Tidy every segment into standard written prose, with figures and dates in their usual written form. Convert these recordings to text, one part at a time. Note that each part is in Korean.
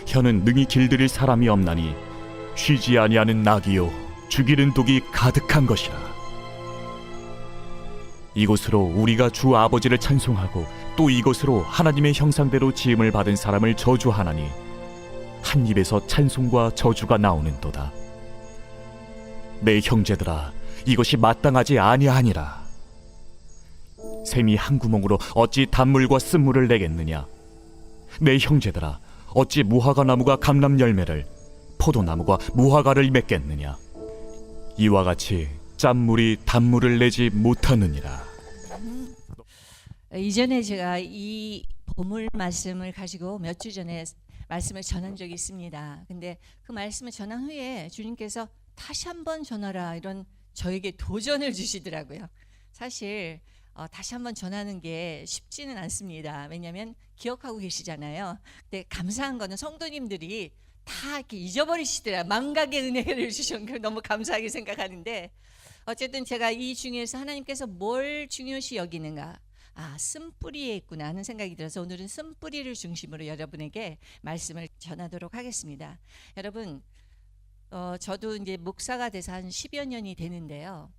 혀는 능히 길들일 사람이 없나니 쉬지 아니하는 낙이요 죽이는 독이 가득한 것이라. 이곳으로 우리가 주 아버지를 찬송하고 또 이곳으로 하나님의 형상대로 지음을 받은 사람을 저주하나니 한 입에서 찬송과 저주가 나오는도다. 내 형제들아, 이것이 마땅하지 아니하니라. 샘이 한 구멍으로 어찌 단물과 쓴물을 내겠느냐? 내 형제들아, 어찌 무화과 나무가 감람 열매를, 포도나무가 무화과를 맺겠느냐? 이와 같이 짠물이 단물을 내지 못하느니라. 이전에 제가 이 보물 말씀을 가지고 몇 주 전에 말씀을 전한 적이 있습니다. 근데 그 말씀을 전한 후에 주님께서 다시 한번 전하라, 이런 저에게 도전을 주시더라고요. 사실 다시 한번 전하는 게 쉽지는 않습니다. 왜냐하면 기억하고 계시잖아요. 근데 감사한 거는 성도님들이 다 이렇게 잊어버리시더라. 망각의 은혜를 주신 걸 너무 감사하게 생각하는데, 어쨌든 제가 이 중에서 하나님께서 뭘 중요시 여기는가, 쓴뿌리에 있구나 하는 생각이 들어서 오늘은 쓴뿌리를 중심으로 여러분에게 말씀을 전하도록 하겠습니다. 여러분, 저도 이제 목사가 돼서 한 10여 년이 되는데요.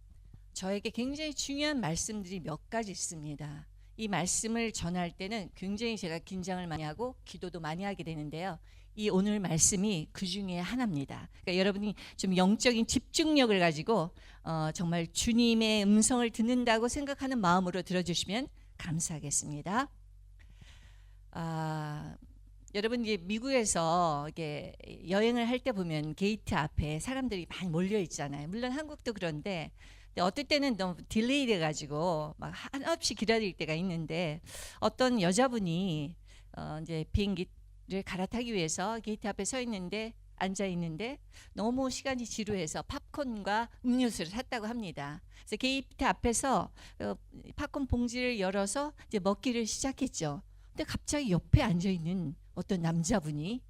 저에게 굉장히 중요한 말씀들이 몇 가지 있습니다. 이 말씀을 전할 때는 굉장히 제가 긴장을 많이 하고 기도도 많이 하게 되는데요. 이 오늘 말씀이 그 중에 하나입니다. 그러니까 여러분이 좀 영적인 집중력을 가지고 정말 주님의 음성을 듣는다고 생각하는 마음으로 들어주시면 감사하겠습니다. 여러분, 이제 미국에서 이게 여행을 할 때 보면 게이트 앞에 사람들이 많이 몰려 있잖아요. 물론 한국도 그런데 어떨 때는 너무 딜레이 돼가지고 막 한없이 기다릴 때가 있는데, 어떤 여자분이 이제 비행기를 갈아타기 위해서 게이트 앞에 서 있는데, 앉아 있는데 너무 시간이 지루해서 팝콘과 음료수를 샀다고 합니다. 그래서 게이트 앞에서 팝콘 봉지를 열어서 이제 먹기를 시작했죠. 근데 갑자기 옆에 앉아 있는 어떤 남자분이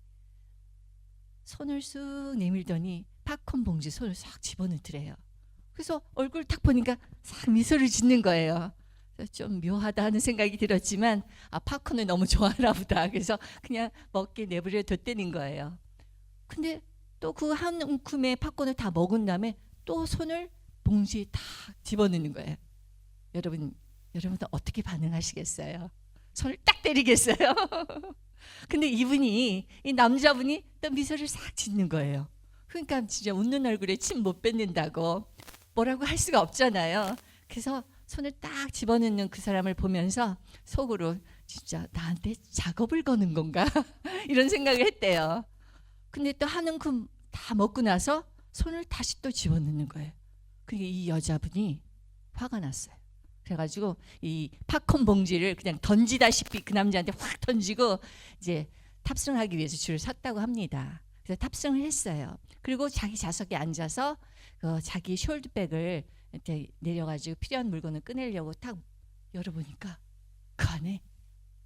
손을 쑥 내밀더니 팝콘 봉지 손을 싹 집어넣더래요. 그래서 얼굴 딱 보니까 싹 미소를 짓는 거예요. 좀 묘하다 하는 생각이 들었지만 팝콘을 너무 좋아하나 보다. 그래서 그냥 먹게 내버려 뒀다는 거예요. 근데 또 그 한 움큼의 팝콘을 다 먹은 다음에 또 손을 봉지에 탁 집어넣는 거예요. 여러분은 어떻게 반응하시겠어요? 손을 딱 때리겠어요? 근데 이 남자분이 또 미소를 싹 짓는 거예요. 그러니까 진짜 웃는 얼굴에 침 못 뱉는다고 뭐라고 할 수가 없잖아요. 그래서 손을 딱 집어넣는 그 사람을 보면서 속으로 진짜 나한테 작업을 거는 건가? 이런 생각을 했대요. 근데 또 한 움큼 다 먹고 나서 손을 다시 또 집어넣는 거예요. 그게 이 여자분이 화가 났어요. 그래가지고 이 팝콘 봉지를 그냥 던지다시피 그 남자한테 확 던지고 이제 탑승하기 위해서 줄을 섰다고 합니다. 그래서 탑승을 했어요. 그리고 자기 좌석에 앉아서 자기 숄드백을 이렇게 내려가지고 필요한 물건을 꺼내려고 딱 열어보니까 그 안에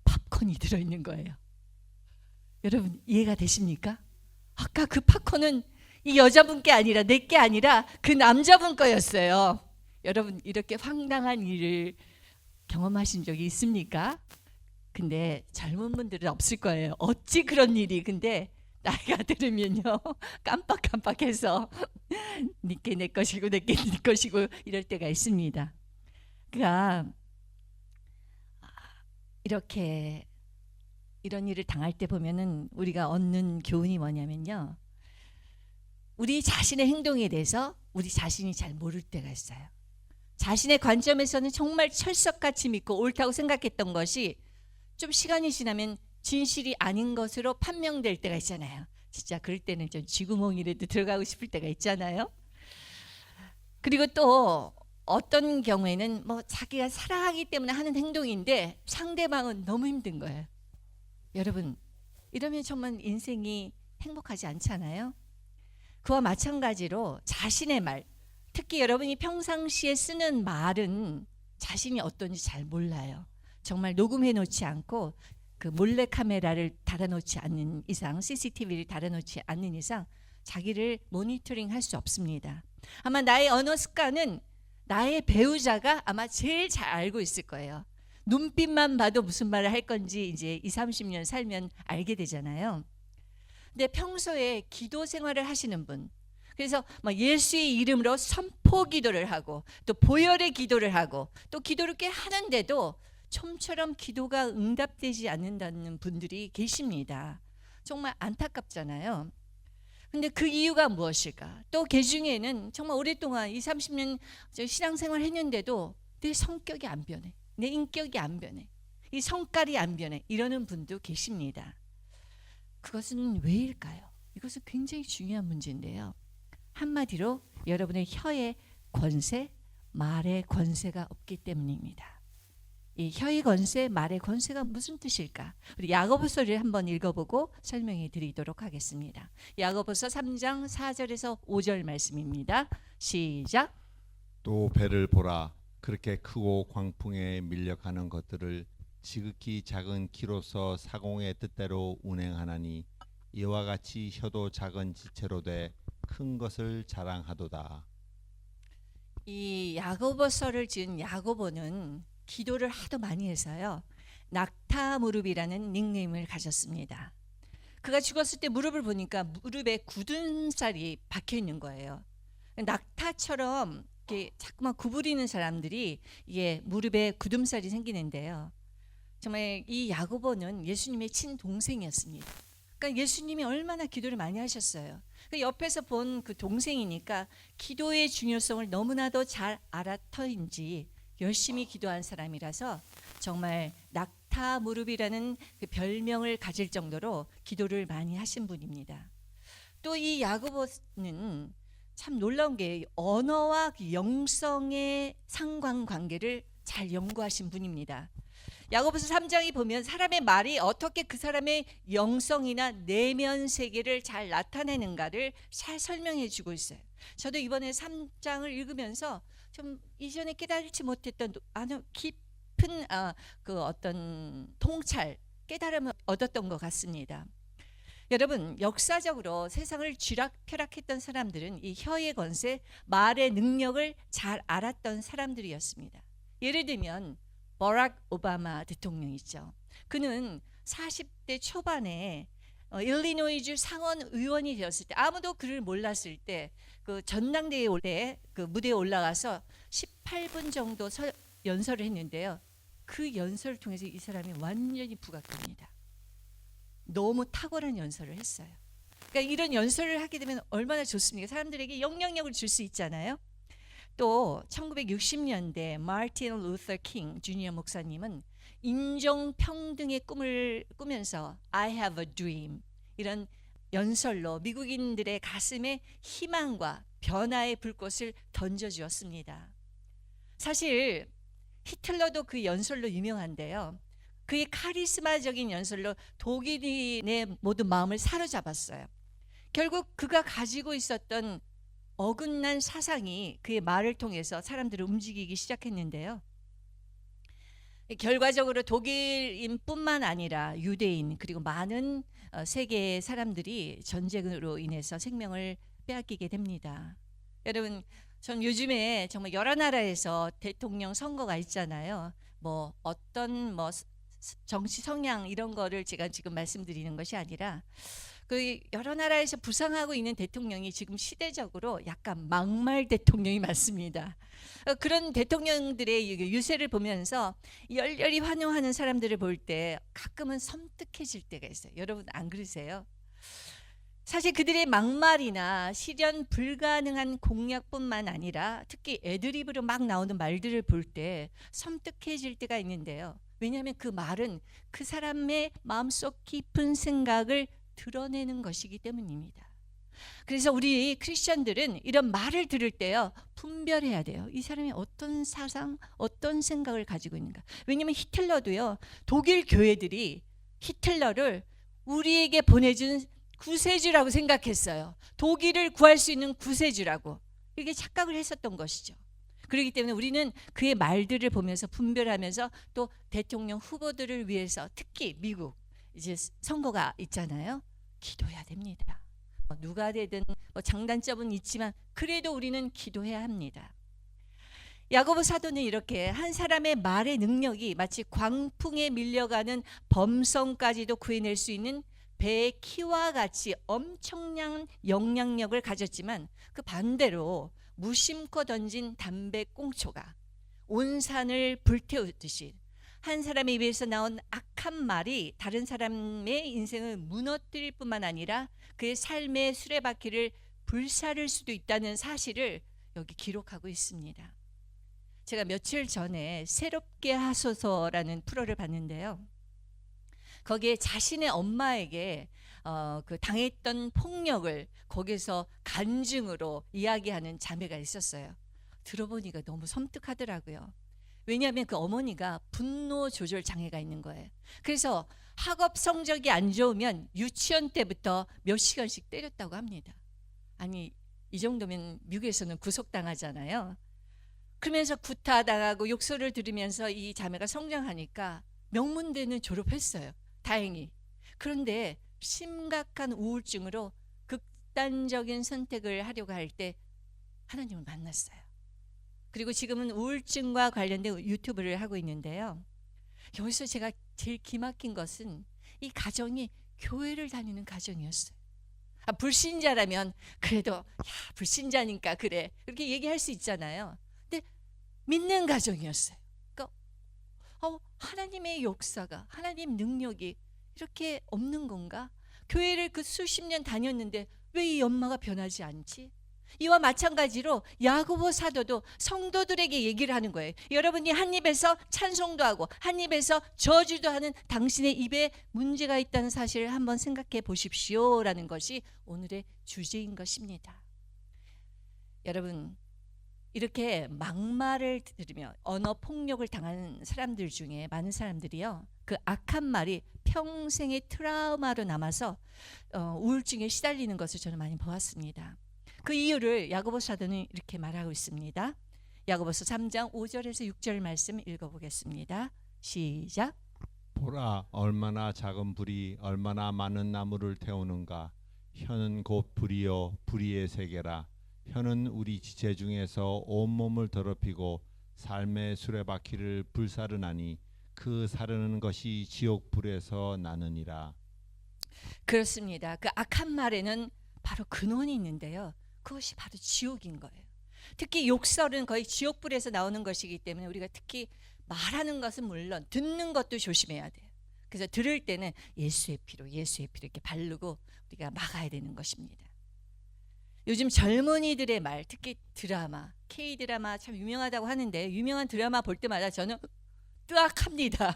팝콘이 들어있는 거예요. 여러분, 이해가 되십니까? 아까 그 팝콘은 이 여자분께 아니라 내게 아니라 그 남자분 거였어요. 여러분, 이렇게 황당한 일을 경험하신 적이 있습니까? 근데 젊은 분들은 없을 거예요. 어찌 그런 일이. 근데 나이가 들으면요, 깜빡깜빡해서 니께 내 것이고 내게 네 것이고 이럴 때가 있습니다. 그러니까 이렇게 이런 일을 당할 때 보면은 우리가 얻는 교훈이 뭐냐면요, 우리 자신의 행동에 대해서 우리 자신이 잘 모를 때가 있어요. 자신의 관점에서는 정말 철석같이 믿고 옳다고 생각했던 것이 좀 시간이 지나면 진실이 아닌 것으로 판명될 때가 있잖아요. 진짜 그럴 때는 좀 쥐구멍이라도 들어가고 싶을 때가 있잖아요. 그리고 또 어떤 경우에는 뭐 자기가 사랑하기 때문에 하는 행동인데 상대방은 너무 힘든 거예요. 여러분, 이러면 정말 인생이 행복하지 않잖아요. 그와 마찬가지로 자신의 말, 특히 여러분이 평상시에 쓰는 말은 자신이 어떤지 잘 몰라요. 정말 녹음해 놓지 않고 그 몰래카메라를 달아놓지 않는 이상, CCTV를 달아놓지 않는 이상 자기를 모니터링 할 수 없습니다. 아마 나의 언어 습관은 나의 배우자가 아마 제일 잘 알고 있을 거예요. 눈빛만 봐도 무슨 말을 할 건지 이제 20, 30년 살면 알게 되잖아요. 근데 평소에 기도 생활을 하시는 분, 그래서 막 예수의 이름으로 선포 기도를 하고 또 보혈의 기도를 하고 또 기도를 꽤 하는데도 좀처럼 기도가 응답되지 않는다는 분들이 계십니다. 정말 안타깝잖아요. 근데 그 이유가 무엇일까? 또 그 중에는 정말 오랫동안 20, 30년 신앙생활 했는데도 내 성격이 안 변해. 내 인격이 안 변해. 이 성깔이 안 변해. 이러는 분도 계십니다. 그것은 왜일까요? 이것은 굉장히 중요한 문제인데요. 한마디로 여러분의 혀의 권세, 말의 권세가 없기 때문입니다. 이 혀의 권세, 말의 권세가 무슨 뜻일까? 우리 야고보서를 한번 읽어보고 설명해 드리도록 하겠습니다. 야고보서 3장 4절에서 5절 말씀입니다. 시작. 또 배를 보라. 그렇게 크고 광풍에 밀려가는 것들을 지극히 작은 키로서 사공의 뜻대로 운행하나니 이와 같이 혀도 작은 지체로 돼 큰 것을 자랑하도다. 이 야고보서를 지은 야고보는 기도를 하도 많이 해서요. 낙타 무릎이라는 닉네임을 가졌습니다. 그가 죽었을 때 무릎을 보니까 무릎에 굳은 살이 박혀 있는 거예요. 낙타처럼 이렇게 자꾸만 구부리는 사람들이 이게 무릎에 굳음살이 생기는데요. 정말 이 야고보는 예수님의 친동생이었습니다. 그러니까 예수님이 얼마나 기도를 많이 하셨어요. 그 옆에서 본 그 동생이니까 기도의 중요성을 너무나도 잘 알아터인지 열심히 기도한 사람이라서 정말 낙타 무릎이라는 그 별명을 가질 정도로 기도를 많이 하신 분입니다. 또 이 야고보는 참 놀라운 게 언어와 영성의 상관관계를 잘 연구하신 분입니다. 야고보서 3장에 보면 사람의 말이 어떻게 그 사람의 영성이나 내면 세계를 잘 나타내는가를 잘 설명해 주고 있어요. 저도 이번에 3장을 읽으면서 좀 이전에 깨달지 못했던 아주 깊은 그 어떤 통찰, 깨달음을 얻었던 것 같습니다. 여러분, 역사적으로 세상을 쥐락펴락했던 사람들은 이 혀의 권세, 말의 능력을 잘 알았던 사람들이었습니다. 예를 들면 버락 오바마 대통령 있죠. 그는 40대 초반에 일리노이주 상원 의원이 되었을 때 아무도 그를 몰랐을 때 그 전당대회 올 때 그 무대에 올라가서 18분 정도 연설을 했는데요. 그 연설을 통해서 이 사람이 완전히 부각됩니다. 너무 탁월한 연설을 했어요. 그러니까 이런 연설을 하게 되면 얼마나 좋습니까? 사람들에게 영향력을 줄 수 있잖아요. 또 1960년대 마틴 루터 킹 주니어 목사님은 인종평등의 꿈을 꾸면서 I have a dream 이런 연설로 미국인들의 가슴에 희망과 변화의 불꽃을 던져주었습니다. 사실 히틀러도 그 연설로 유명한데요. 그의 카리스마적인 연설로 독일인의 모든 마음을 사로잡았어요. 결국 그가 가지고 있었던 어긋난 사상이 그의 말을 통해서 사람들을 움직이기 시작했는데요. 결과적으로 독일인뿐만 아니라 유대인 그리고 많은 세계의 사람들이 전쟁으로 인해서 생명을 빼앗기게 됩니다. 여러분, 전 요즘에 정말 여러 나라에서 대통령 선거가 있잖아요. 뭐 어떤 뭐 정치 성향 이런 거를 제가 지금 말씀드리는 것이 아니라 그 여러 나라에서 부상하고 있는 대통령이 지금 시대적으로 약간 막말 대통령이 많습니다. 그런 대통령들의 유세를 보면서 열렬히 환호하는 사람들을 볼 때 가끔은 섬뜩해질 때가 있어요. 여러분 안 그러세요? 사실 그들의 막말이나 실현 불가능한 공약뿐만 아니라 특히 애드립으로 막 나오는 말들을 볼 때 섬뜩해질 때가 있는데요. 왜냐하면 그 말은 그 사람의 마음속 깊은 생각을 드러내는 것이기 때문입니다. 그래서 우리 크리스천들은 이런 말을 들을 때요 분별해야 돼요. 이 사람이 어떤 사상, 어떤 생각을 가지고 있는가. 왜냐하면 히틀러도요 독일 교회들이 히틀러를 우리에게 보내준 구세주라고 생각했어요. 독일을 구할 수 있는 구세주라고 이렇게 착각을 했었던 것이죠. 그렇기 때문에 우리는 그의 말들을 보면서 분별하면서 또 대통령 후보들을 위해서 특히 미국 이제 선거가 있잖아요. 기도해야 됩니다. 누가 되든 장단점은 있지만 그래도 우리는 기도해야 합니다. 야고보 사도는 이렇게 한 사람의 말의 능력이 마치 광풍에 밀려가는 범성까지도 구해낼 수 있는 배의 키와 같이 엄청난 영향력을 가졌지만 그 반대로 무심코 던진 담배꽁초가 온 산을 불태우듯이 한 사람의 입에서 나온 악한 말이 다른 사람의 인생을 무너뜨릴 뿐만 아니라 그의 삶의 수레바퀴를 불사를 수도 있다는 사실을 여기 기록하고 있습니다. 제가 며칠 전에 새롭게 하소서라는 프로를 봤는데요. 거기에 자신의 엄마에게 그 당했던 폭력을 거기서 간증으로 이야기하는 자매가 있었어요. 들어보니까 너무 섬뜩하더라고요. 왜냐하면 그 어머니가 분노 조절 장애가 있는 거예요. 그래서 학업 성적이 안 좋으면 유치원 때부터 몇 시간씩 때렸다고 합니다. 아니, 이 정도면 미국에서는 구속당하잖아요. 그러면서 구타당하고 욕설을 들으면서 이 자매가 성장하니까 명문대는 졸업했어요. 다행히. 그런데 심각한 우울증으로 극단적인 선택을 하려고 할 때 하나님을 만났어요. 그리고 지금은 우울증과 관련된 유튜브를 하고 있는데요. 여기서 제가 제일 기막힌 것은 이 가정이 교회를 다니는 가정이었어요. 불신자라면 그래도 야, 불신자니까 그래 이렇게 얘기할 수 있잖아요. 근데 믿는 가정이었어요. 그러니까 하나님의 역사가, 하나님 능력이 이렇게 없는 건가? 교회를 그 수십 년 다녔는데 왜 이 엄마가 변하지 않지? 이와 마찬가지로 야고보 사도도 성도들에게 얘기를 하는 거예요. 여러분이 한 입에서 찬송도 하고 한 입에서 저주도 하는 당신의 입에 문제가 있다는 사실을 한번 생각해 보십시오라는 것이 오늘의 주제인 것입니다. 여러분, 이렇게 막말을 들으며 언어 폭력을 당하는 사람들 중에 많은 사람들이요, 그 악한 말이 평생의 트라우마로 남아서 우울증에 시달리는 것을 저는 많이 보았습니다. 그 이유를 야고보 사도는 이렇게 말하고 있습니다. 야고보서 3장 5절에서 6절 말씀 읽어보겠습니다. 시작. 보라, 얼마나 작은 불이 얼마나 많은 나무를 태우는가. 혀는 곧 불이요 불의의 세계라. 혀는 우리 지체 중에서 온몸을 더럽히고 삶의 수레바퀴를 불사르나니 그 사르는 것이 지옥 불에서 나느니라. 그렇습니다. 그 악한 말에는 바로 근원이 있는데요. 그것이 바로 지옥인 거예요. 특히 욕설은 거의 지옥불에서 나오는 것이기 때문에 우리가 특히 말하는 것은 물론 듣는 것도 조심해야 돼요. 그래서 들을 때는 예수의 피로 이렇게 바르고 우리가 막아야 되는 것입니다. 요즘 젊은이들의 말, 특히 드라마, K-드라마 참 유명하다고 하는데 유명한 드라마 볼 때마다 저는 뜨악합니다.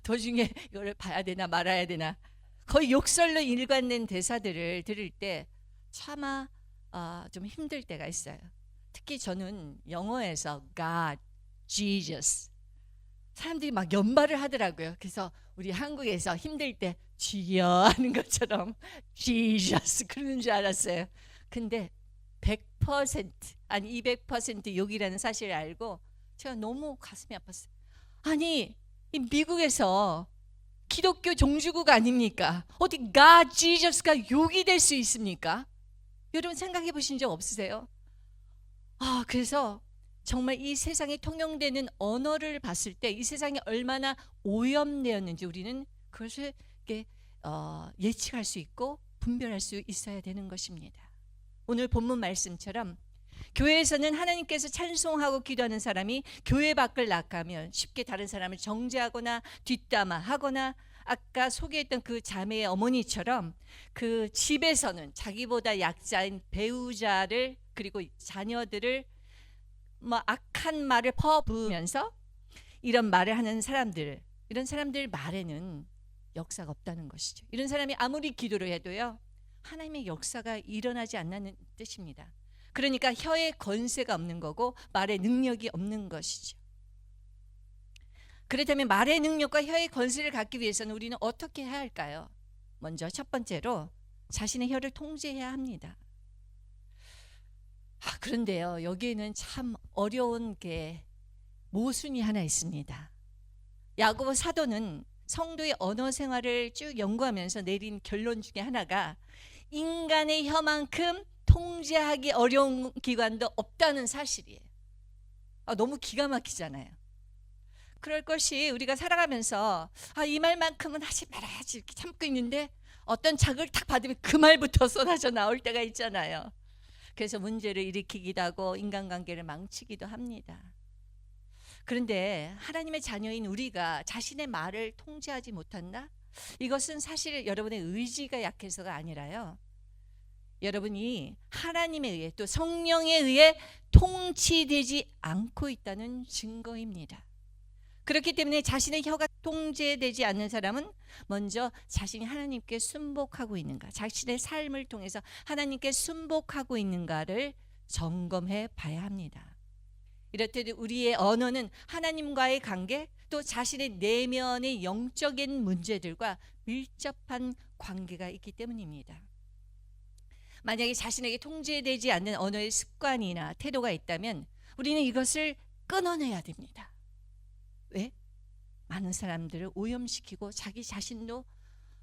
도중에 이걸 봐야 되나 말아야 되나. 거의 욕설로 일관된 대사들을 들을 때 차마 좀 힘들 때가 있어요. 특히 저는 영어에서 God, Jesus 사람들이 막 연발을 하더라고요. 그래서 우리 한국에서 힘들 때 주여 하는 것처럼 Jesus 그러는 줄 알았어요. 근데 100% 아니 200% 욕이라는 사실을 알고 제가 너무 가슴이 아팠어요. 아니 이 미국에서 기독교 종주국 아닙니까? 어디 God, Jesus가 욕이 될 수 있습니까? 여러분 생각해 보신 적 없으세요? 그래서 정말 이 세상에 통용되는 언어를 봤을 때 이 세상이 얼마나 오염되었는지 우리는 그것을 예측할 수 있고 분별할 수 있어야 되는 것입니다. 오늘 본문 말씀처럼 교회에서는 하나님께서 찬송하고 기도하는 사람이 교회 밖을 나가면 쉽게 다른 사람을 정죄하거나 뒷담화하거나 아까 소개했던 그 자매의 어머니처럼 그 집에서는 자기보다 약자인 배우자를 그리고 자녀들을 악한 말을 퍼부으면서 이런 말을 하는 사람들, 이런 사람들 말에는 역사가 없다는 것이죠. 이런 사람이 아무리 기도를 해도요 하나님의 역사가 일어나지 않는 뜻입니다. 그러니까 혀에 권세가 없는 거고 말의 능력이 없는 것이죠. 그렇다면 말의 능력과 혀의 권세를 갖기 위해서는 우리는 어떻게 해야 할까요? 먼저 첫 번째로 자신의 혀를 통제해야 합니다. 그런데요 여기에는 참 어려운 게 모순이 하나 있습니다. 야고보 사도는 성도의 언어 생활을 쭉 연구하면서 내린 결론 중에 하나가 인간의 혀만큼 통제하기 어려운 기관도 없다는 사실이에요. 너무 기가 막히잖아요. 그럴 것이 우리가 살아가면서 이 말만큼은 하지 말아야지 이렇게 참고 있는데 어떤 자극을 탁 받으면 그 말부터 쏟아져 나올 때가 있잖아요. 그래서 문제를 일으키기도 하고 인간관계를 망치기도 합니다. 그런데 하나님의 자녀인 우리가 자신의 말을 통제하지 못한다? 이것은 사실 여러분의 의지가 약해서가 아니라요. 여러분이 하나님에 의해 또 성령에 의해 통치되지 않고 있다는 증거입니다. 그렇기 때문에 자신의 혀가 통제되지 않는 사람은 먼저 자신이 하나님께 순복하고 있는가, 자신의 삶을 통해서 하나님께 순복하고 있는가를 점검해 봐야 합니다. 이렇듯 우리의 언어는 하나님과의 관계, 또 자신의 내면의 영적인 문제들과 밀접한 관계가 있기 때문입니다. 만약에 자신에게 통제되지 않는 언어의 습관이나 태도가 있다면 우리는 이것을 끊어내야 됩니다. 왜? 많은 사람들을 오염시키고 자기 자신도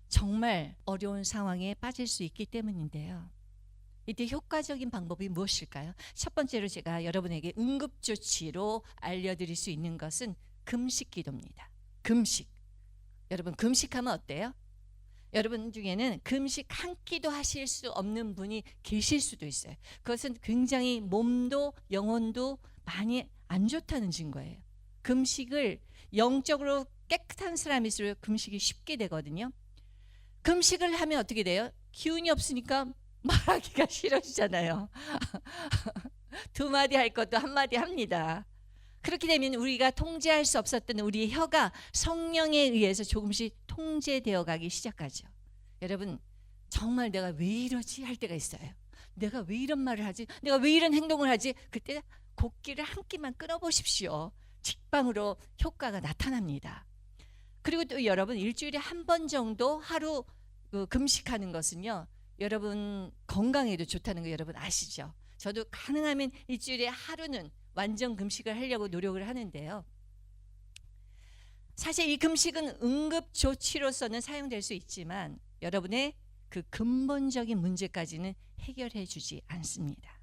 정말 어려운 상황에 빠질 수 있기 때문인데요. 이때 효과적인 방법이 무엇일까요? 첫 번째로 제가 여러분에게 응급조치로 알려드릴 수 있는 것은 금식기도입니다. 금식. 여러분 금식하면 어때요? 여러분 중에는 금식 한 끼도 하실 수 없는 분이 계실 수도 있어요. 그것은 굉장히 몸도 영혼도 많이 안 좋다는 증거예요. 금식을 영적으로 깨끗한 사람일수록 금식이 쉽게 되거든요. 금식을 하면 어떻게 돼요? 기운이 없으니까 말하기가 싫어지잖아요. 두 마디 할 것도 한 마디 합니다. 그렇게 되면 우리가 통제할 수 없었던 우리의 혀가 성령에 의해서 조금씩 통제되어 가기 시작하죠. 여러분 정말 내가 왜 이러지 할 때가 있어요. 내가 왜 이런 말을 하지? 내가 왜 이런 행동을 하지? 그때 곡기를 한 끼만 끊어보십시오. 직방으로 효과가 나타납니다. 그리고 또 여러분 일주일에 한 번 정도 하루 금식하는 것은요. 여러분 건강에도 좋다는 거 여러분 아시죠? 저도 가능하면 일주일에 하루는 완전 금식을 하려고 노력을 하는데요. 사실 이 금식은 응급조치로서는 사용될 수 있지만 여러분의 그 근본적인 문제까지는 해결해 주지 않습니다.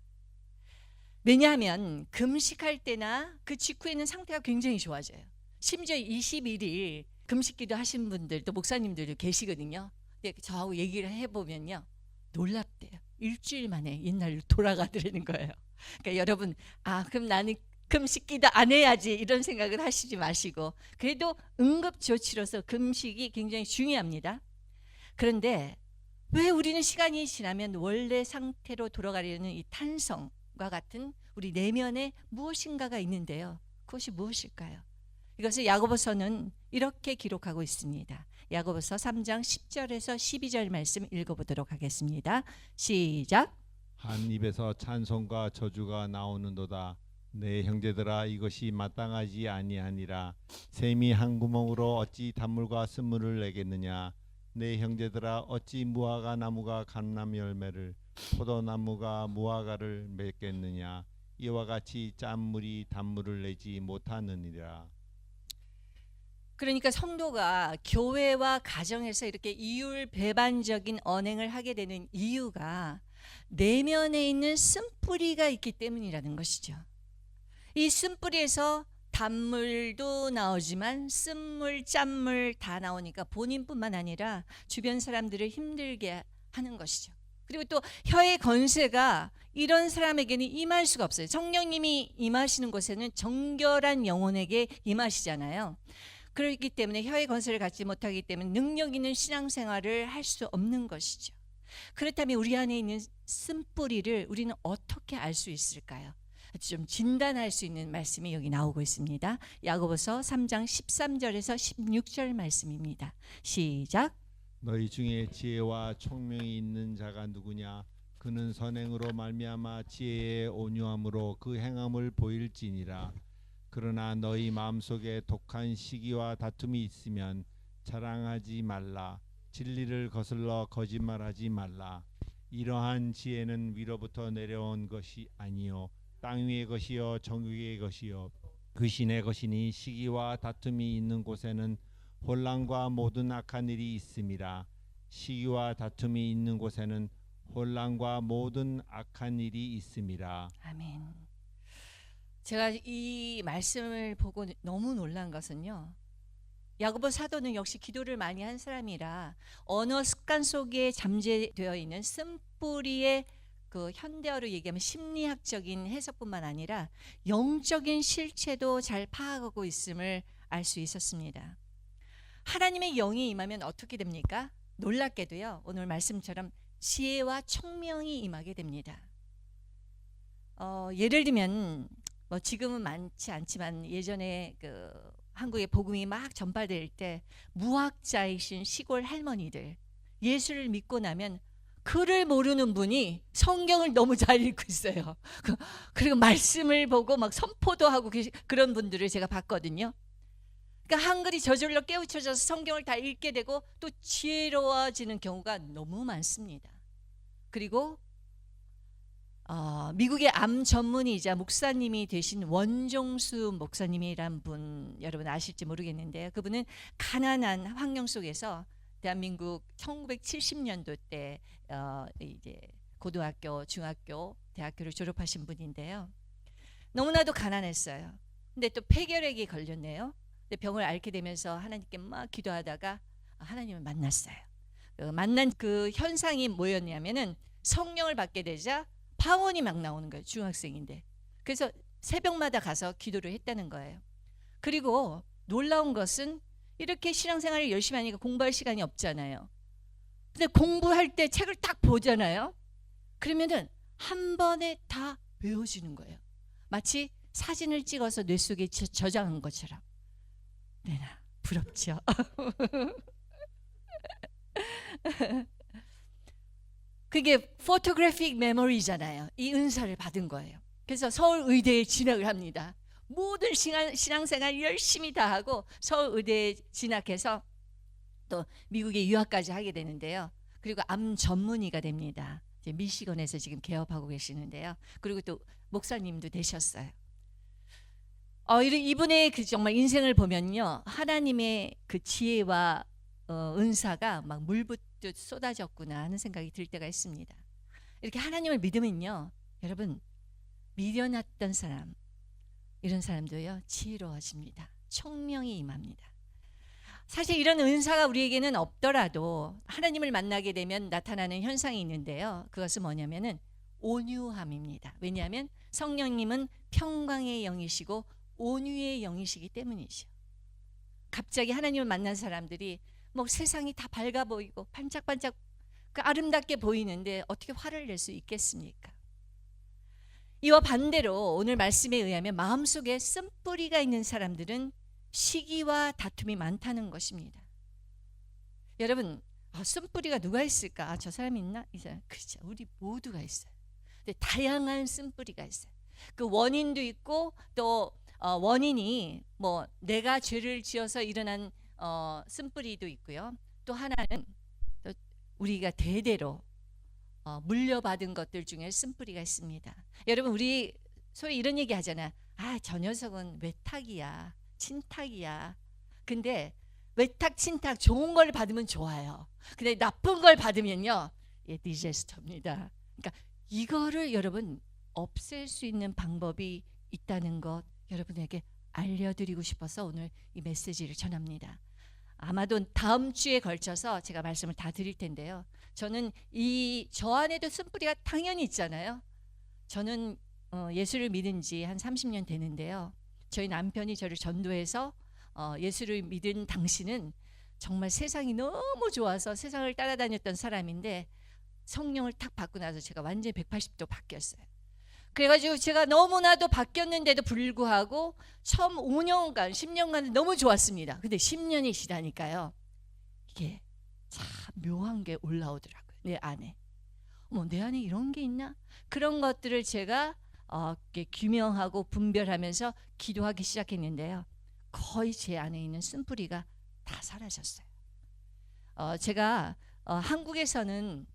왜냐하면 금식할 때나 그 직후에는 상태가 굉장히 좋아져요. 심지어 21일 금식기도 하신 분들도 목사님들도 계시거든요. 근데 저하고 얘기를 해보면요. 놀랍대요. 일주일 만에 옛날로 돌아가더라는 거예요. 그러니까 여러분 그럼 나는 금식기도 안 해야지 이런 생각을 하시지 마시고 그래도 응급조치로서 금식이 굉장히 중요합니다. 그런데 왜 우리는 시간이 지나면 원래 상태로 돌아가려는 이 탄성과 같은 우리 내면에 무엇인가가 있는데요. 그것이 무엇일까요? 이것을 야고보서는 이렇게 기록하고 있습니다. 야고보서 3장 10절에서 12절 말씀 읽어보도록 하겠습니다. 시작. 한 입에서 찬송과 저주가 나오는도다. 내 형제들아 이것이 마땅하지 아니하니라. 샘이 한 구멍으로 어찌 단물과 쓴물을 내겠느냐. 내 형제들아 어찌 무화과 나무가 감람 열매를 포도나무가 무화과를 맺겠느냐. 이와 같이 짠물이 단물을 내지 못하느니라. 그러니까 성도가 교회와 가정에서 이렇게 이율배반적인 언행을 하게 되는 이유가 내면에 있는 쓴뿌리가 있기 때문이라는 것이죠. 이 쓴뿌리에서 단물도 나오지만 쓴물, 짠물 다 나오니까 본인뿐만 아니라 주변 사람들을 힘들게 하는 것이죠. 그리고 또 혀의 건세가 이런 사람에게는 임할 수가 없어요. 성령님이 임하시는 곳에는 정결한 영혼에게 임하시잖아요. 그렇기 때문에 혀의 건설을 갖지 못하기 때문에 능력 있는 신앙생활을 할 수 없는 것이죠. 그렇다면 우리 안에 있는 쓴뿌리를 우리는 어떻게 알 수 있을까요? 좀 진단할 수 있는 말씀이 여기 나오고 있습니다. 야고보서 3장 13절에서 16절 말씀입니다. 시작. 너희 중에 지혜와 총명이 있는 자가 누구냐? 그는 선행으로 말미암아 지혜의 온유함으로 그 행함을 보일지니라. 그러나 너희 마음속에 독한 시기와 다툼이 있으면 자랑하지 말라. 진리를 거슬러 거짓말하지 말라. 이러한 지혜는 위로부터 내려온 것이 아니요 땅 위의 것이요 정육의 것이요 그 신의 것이니 시기와 다툼이 있는 곳에는 혼란과 모든 악한 일이 있음이라. 시기와 다툼이 있는 곳에는 혼란과 모든 악한 일이 있음이라. 아멘. 제가 이 말씀을 보고 너무 놀란 것은요. 야고보 사도는 역시 기도를 많이 한 사람이라 언어 습관 속에 잠재되어 있는 쓴뿌리의 그 현대어로 얘기하면 심리학적인 해석뿐만 아니라 영적인 실체도 잘 파악하고 있음을 알 수 있었습니다. 하나님의 영이 임하면 어떻게 됩니까? 놀랍게도요, 오늘 말씀처럼 지혜와 총명이 임하게 됩니다. 예를 들면 뭐 지금은 많지 않지만 예전에 그 한국의 복음이 막 전파될 때 무학자이신 시골 할머니들, 예수를 믿고 나면 글을 모르는 분이 성경을 너무 잘 읽고 있어요. 그리고 말씀을 보고 막 선포도 하고 그런 분들을 제가 봤거든요. 그러니까 한글이 저절로 깨우쳐져서 성경을 다 읽게 되고 또 지혜로워지는 경우가 너무 많습니다. 그리고 미국의 암 전문의이자 목사님이 되신 원종수 목사님이란 분, 여러분 아실지 모르겠는데요. 그분은 가난한 환경 속에서 대한민국 1970년도 때 이제 고등학교, 중학교, 대학교를 졸업하신 분인데요. 너무나도 가난했어요. 근데 또 폐결핵이 걸렸네요. 근데 병을 앓게 되면서 하나님께 막 기도하다가 하나님을 만났어요. 만난 그 현상이 뭐였냐면은 성령을 받게 되자 방언이 막 나오는 거예요. 중학생인데. 그래서 새벽마다 가서 기도를 했다는 거예요. 그리고 놀라운 것은 이렇게 신앙생활을 열심히 하니까 공부할 시간이 없잖아요. 근데 공부할 때 책을 딱 보잖아요. 그러면은 한 번에 다 외워지는 거예요. 마치 사진을 찍어서 뇌 속에 저장한 것처럼. 네나 부럽죠. 그게 포토그래픽 메모리잖아요. 이 은사를 받은 거예요. 그래서 서울의대에 진학을 합니다. 모든 신앙생활 열심히 다 하고 서울의대에 진학해서 또 미국에 유학까지 하게 되는데요. 그리고 암 전문의가 됩니다. 이제 미시건에서 지금 개업하고 계시는데요. 그리고 또 목사님도 되셨어요. 이분의 그 정말 인생을 보면요, 하나님의 그 지혜와 은사가 막 물붓듯 쏟아졌구나 하는 생각이 들 때가 있습니다. 이렇게 하나님을 믿으면요, 여러분 미련했던 사람, 이런 사람도요 지혜로워집니다. 총명이 임합니다. 사실 이런 은사가 우리에게는 없더라도 하나님을 만나게 되면 나타나는 현상이 있는데요. 그것은 뭐냐면은 온유함입니다. 왜냐하면 성령님은 평강의 영이시고 온유의 영이시기 때문이죠. 갑자기 하나님을 만난 사람들이 뭐 세상이 다 밝아 보이고 반짝반짝 아름답게 보이는데 어떻게 화를 낼 수 있겠습니까? 이와 반대로 오늘 말씀에 의하면 마음속에 쓴뿌리가 있는 사람들은 시기와 다툼이 많다는 것입니다. 여러분, 쓴뿌리가 누가 있을까? 저 사람이 있나? 이 사람. 그렇죠. 우리 모두가 있어요. 근데 다양한 쓴뿌리가 있어요. 그 원인도 있고 또 원인이 뭐 내가 죄를 지어서 일어난 쓴뿌리도 있고요. 또 하나는 또 우리가 대대로 물려받은 것들 중에 쓴뿌리가 있습니다. 여러분, 우리 소위 이런 얘기 하잖아. 저 녀석은 외탁이야, 친탁이야. 근데 외탁, 친탁 좋은 걸 받으면 좋아요. 근데 나쁜 걸 받으면요, 디제스터입니다. 그러니까 이거를 여러분 없앨 수 있는 방법이 있다는 것 여러분에게 알려드리고 싶어서 오늘 이 메시지를 전합니다. 아마도 다음 주에 걸쳐서 제가 말씀을 다 드릴 텐데요. 저는 저 안에도 쓴뿌리가 당연히 있잖아요. 저는 예수를 믿은 지 한 30년 되는데요. 저희 남편이 저를 전도해서 예수를 믿은 당시는 정말 세상이 너무 좋아서 세상을 따라다녔던 사람인데 성령을 탁 받고 나서 제가 완전히 180도 바뀌었어요. 그래가지고 제가 너무나도 바뀌었는데도 불구하고 처음 5년간 10년간 너무 좋았습니다. 근데 10년이 지나니까요, 이게 참 묘한 게 올라오더라고요. 내 안에. 내 안에 이런 게 있나? 그런 것들을 제가 규명하고 분별하면서 기도하기 시작했는데요. 거의 제 안에 있는 쓴뿌리가 다 사라졌어요. 제가 한국에서는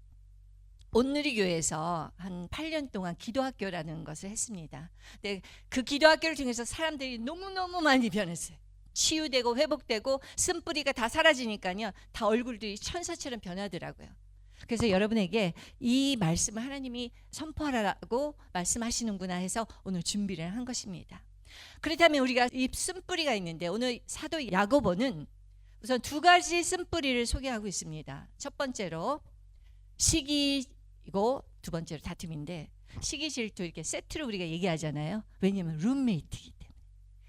온누리교회에서 한 8년 동안 기도학교라는 것을 했습니다. 근데 그 기도학교를 통해서 사람들이 너무너무 많이 변했어요. 치유되고 회복되고 쓴뿌리가 다 사라지니까요, 다 얼굴들이 천사처럼 변하더라고요. 그래서 여러분에게 이 말씀을 하나님이 선포하라고 말씀하시는구나 해서 오늘 준비를 한 것입니다. 그렇다면 우리가 이 쓴뿌리가 있는데 오늘 사도 야고보는 우선 두 가지 쓴뿌리를 소개하고 있습니다. 첫 번째로 시기이고 두 번째로 다툼인데, 시기 질투 이렇게 세트로 우리가 얘기하잖아요. 왜냐하면 룸메이트이기 때문에.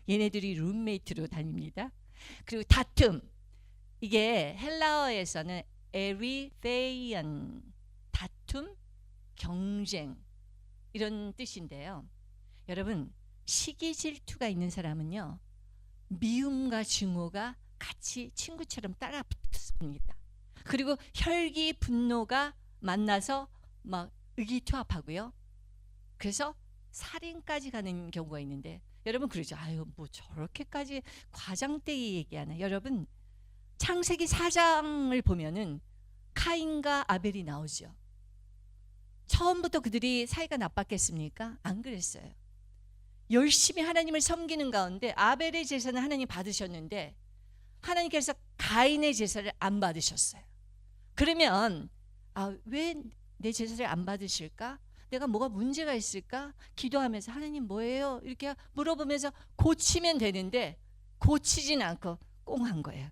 얘네들이 룸메이트로 다닙니다. 그리고 다툼, 이게 헬라어에서는 에리페이언, 다툼, 경쟁 이런 뜻인데요. 여러분, 시기 질투가 있는 사람은요, 미움과 증오가 같이 친구처럼 따라 붙습니다. 그리고 혈기 분노가 만나서 막 의기투합하고요. 그래서 살인까지 가는 경우가 있는데, 여러분 그러죠. 아유, 뭐 저렇게까지 과장되게 얘기하나. 여러분, 창세기 4장을 보면은 카인과 아벨이 나오죠. 처음부터 그들이 사이가 나빴겠습니까? 안 그랬어요. 열심히 하나님을 섬기는 가운데 아벨의 제사는 하나님 받으셨는데 하나님께서 가인의 제사를 안 받으셨어요. 그러면 왜 내 제사를 안 받으실까? 내가 뭐가 문제가 있을까? 기도하면서 하나님 뭐예요? 이렇게 물어보면서 고치면 되는데 고치진 않고 꽁한 거예요.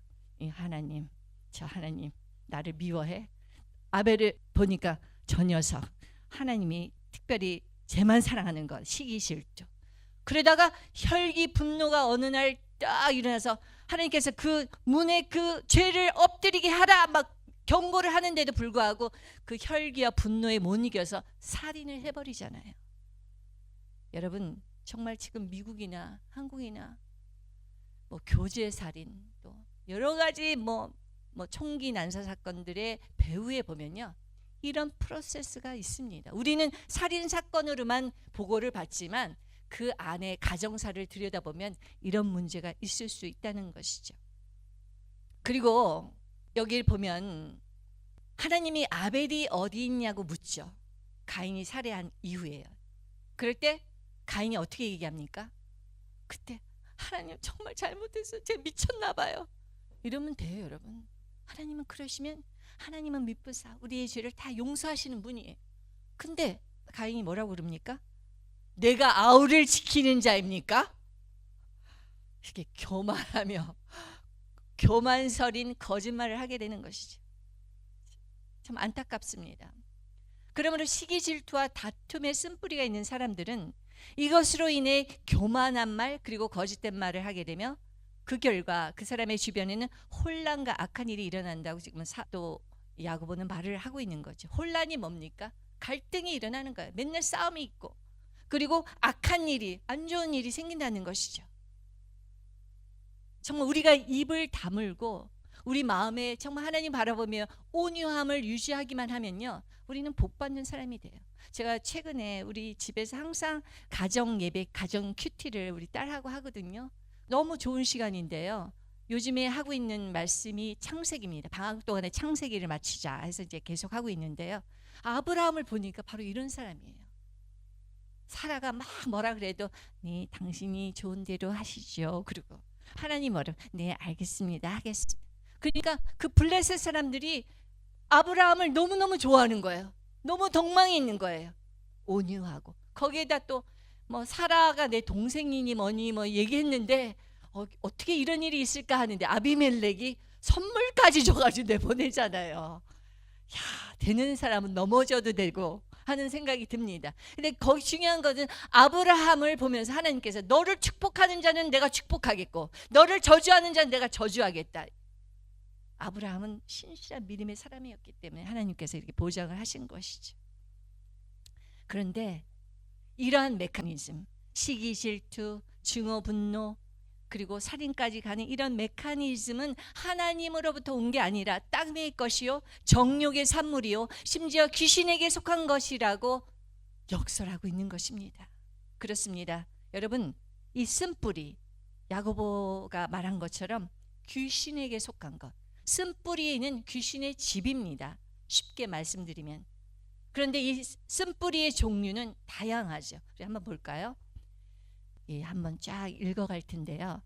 하나님, 저 하나님 나를 미워해? 아벨을 보니까 저 녀석 하나님이 특별히 쟤만 사랑하는 것, 시기 질투. 그러다가 혈기 분노가 어느 날 딱 일어나서 하나님께서 그 문에 그 죄를 엎드리게 하라 막 경고를 하는데도 불구하고 그 혈기와 분노에 못 이겨서 살인을 해버리잖아요. 여러분, 정말 지금 미국이나 한국이나 뭐 교제 살인, 또 여러 가지 뭐 총기 난사 사건들의 배후에 보면요, 이런 프로세스가 있습니다. 우리는 살인 사건으로만 보고를 받지만 그 안에 가정사를 들여다보면 이런 문제가 있을 수 있다는 것이죠. 그리고 여기를 보면 하나님이 아벨이 어디 있냐고 묻죠. 가인이 살해한 이후에요. 그럴 때 가인이 어떻게 얘기합니까? 그때 하나님 정말 잘못했어요. 제가 미쳤나 봐요. 이러면 돼요, 여러분. 하나님은 그러시면 하나님은 미쁘사 우리의 죄를 다 용서하시는 분이에요. 근데 가인이 뭐라고 그럽니까? 내가 아우를 지키는 자입니까? 이렇게 교만하며 교만설인 거짓말을 하게 되는 것이죠. 참 안타깝습니다. 그러므로 시기 질투와 다툼의 쓴뿌리가 있는 사람들은 이것으로 인해 교만한 말 그리고 거짓된 말을 하게 되며 그 결과 그 사람의 주변에는 혼란과 악한 일이 일어난다고 지금 사도 야고보는 말을 하고 있는 거죠. 혼란이 뭡니까? 갈등이 일어나는 거예요. 맨날 싸움이 있고 그리고 악한 일이, 안 좋은 일이 생긴다는 것이죠. 정말 우리가 입을 다물고 우리 마음에 정말 하나님 바라보며 온유함을 유지하기만 하면요, 우리는 복받는 사람이 돼요. 제가 최근에 우리 집에서 항상 가정 예배, 가정 큐티를 우리 딸하고 하거든요. 너무 좋은 시간인데요. 요즘에 하고 있는 말씀이 창세기입니다. 방학 동안에 창세기를 마치자 해서 이제 계속 하고 있는데요. 아브라함을 보니까 바로 이런 사람이에요. 사라가 막 뭐라 그래도 네, 당신이 좋은 대로 하시죠. 그리고 하나님 뭐라, 네, 알겠습니다, 하겠습니다. 그러니까 그 블레셋 사람들이 아브라함을 너무너무 좋아하는 거예요. 너무 덕망이 있는 거예요. 온유하고 거기에다 또 뭐 사라가 내 동생이니 뭐니 뭐 얘기했는데 어떻게 이런 일이 있을까 하는데 아비멜렉이 선물까지 줘가지고 내보내잖아요. 야, 되는 사람은 넘어져도 되고 하는 생각이 듭니다. 근데 거기 중요한 것은 아브라함을 보면서 하나님께서 너를 축복하는 자는 내가 축복하겠고 너를 저주하는 자는 내가 저주하겠다. 아브라함은 신실한 믿음의 사람이었기 때문에 하나님께서 이렇게 보장을 하신 것이죠. 그런데 이러한 메커니즘, 시기 질투, 증오 분노 그리고 살인까지 가는 이런 메커니즘은 하나님으로부터 온 게 아니라 땅의 것이요 정욕의 산물이요 심지어 귀신에게 속한 것이라고 역설하고 있는 것입니다. 그렇습니다. 여러분, 이 쓴뿌리, 야고보가 말한 것처럼 귀신에게 속한 것, 쓴뿌리에는 귀신의 집입니다. 쉽게 말씀드리면. 그런데 이 쓴뿌리의 종류는 다양하죠. 우리 한번 볼까요? 예, 한번 쫙 읽어갈 텐데요.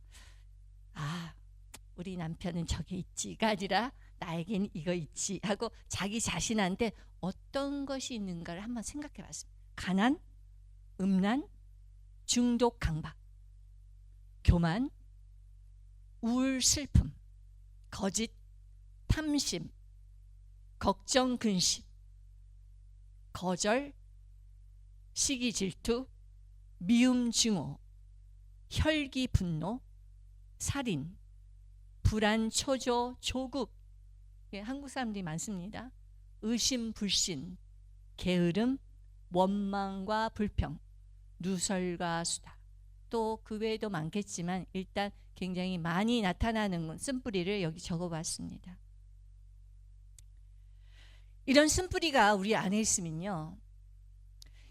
우리 남편은 저게 있지가 아니라 나에겐 이거 있지 하고 자기 자신한테 어떤 것이 있는가를 한번 생각해 봤습니다. 가난, 음란, 중독 강박, 교만, 우울 슬픔, 거짓, 탐심, 걱정, 근심, 거절, 시기, 질투, 미움, 증오, 혈기, 분노, 살인, 불안, 초조, 조급. 한국 사람들이 많습니다. 의심, 불신, 게으름, 원망과 불평, 누설과 수다. 또 그 외에도 많겠지만 일단 굉장히 많이 나타나는 쓴뿌리를 여기 적어봤습니다. 이런 쓴뿌리가 우리 안에 있으면요,